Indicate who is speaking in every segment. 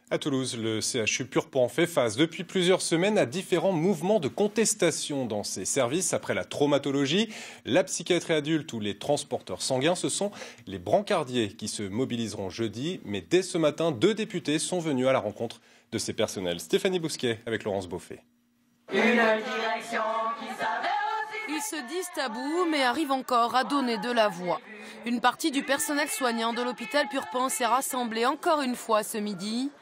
Speaker 1: À Toulouse, le CHU Purpan fait face depuis plusieurs semaines à différents mouvements de contestation dans ses services. Après la traumatologie, la psychiatrie adulte ou les transporteurs sanguins, ce sont les brancardiers qui se mobiliseront jeudi. Mais dès ce matin, 2 députés sont venus à la rencontre de ces personnels. Stéphanie Bousquet avec Laurence Beaufet.
Speaker 2: Ils se disent tabous, mais arrivent encore à donner de la voix. Une partie du personnel soignant de l'hôpital Purpan s'est rassemblée encore une fois ce midi.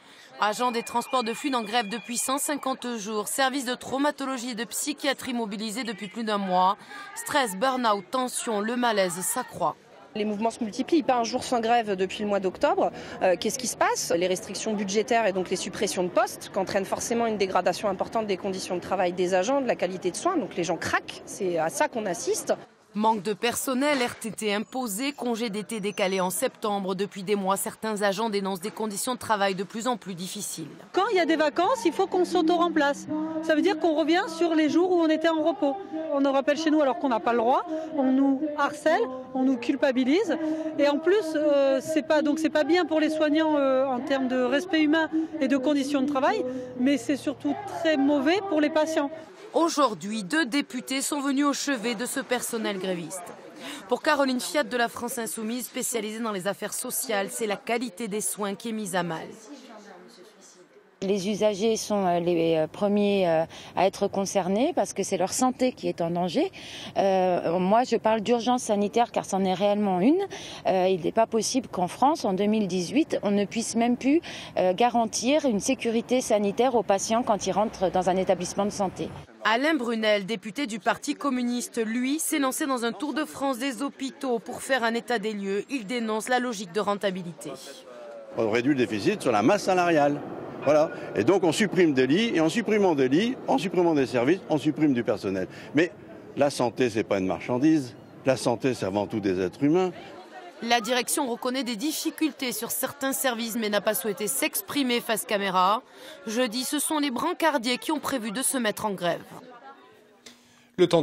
Speaker 2: Agents des transports de flux en grève depuis 150 jours, services de traumatologie et de psychiatrie mobilisés depuis plus d'1 mois. Stress, burn-out, tension, le malaise s'accroît.
Speaker 3: Les mouvements se multiplient, pas un jour sans grève depuis le mois d'octobre. Qu'est-ce qui se passe? Les restrictions budgétaires et donc les suppressions de postes qu'entraînent forcément une dégradation importante des conditions de travail des agents, de la qualité de soins. Donc les gens craquent, c'est à ça qu'on assiste.
Speaker 2: Manque de personnel, RTT imposé, congé d'été décalé en septembre. Depuis des mois, certains agents dénoncent des conditions de travail de plus en plus difficiles.
Speaker 4: Quand il y a des vacances, il faut qu'on s'auto-remplace. Ça veut dire qu'on revient sur les jours où on était en repos. On nous rappelle chez nous alors qu'on n'a pas le droit. On nous harcèle, on nous culpabilise. Et en plus, c'est pas bien pour les soignants en termes de respect humain et de conditions de travail, mais c'est surtout très mauvais pour les patients.
Speaker 2: Aujourd'hui, 2 députés sont venus au chevet de ce personnel gréviste. Pour Caroline Fiat de la France Insoumise, spécialisée dans les affaires sociales, c'est la qualité des soins qui est mise à mal.
Speaker 5: Les usagers sont les premiers à être concernés parce que c'est leur santé qui est en danger. Moi, je parle d'urgence sanitaire car c'en est réellement une. Il n'est pas possible qu'en France, en 2018, on ne puisse même plus garantir une sécurité sanitaire aux patients quand ils rentrent dans un établissement de santé.
Speaker 2: Alain Brunel, député du Parti communiste, lui, s'est lancé dans un tour de France des hôpitaux pour faire un état des lieux. Il dénonce la logique de rentabilité.
Speaker 6: On réduit le déficit sur la masse salariale. Voilà. Et donc on supprime des lits, et en supprimant des lits, en supprimant des services, on supprime du personnel. Mais la santé, c'est pas une marchandise. La santé, c'est avant tout des êtres humains.
Speaker 2: La direction reconnaît des difficultés sur certains services, mais n'a pas souhaité s'exprimer face caméra. Jeudi, ce sont les brancardiers qui ont prévu de se mettre en grève.
Speaker 1: Le temps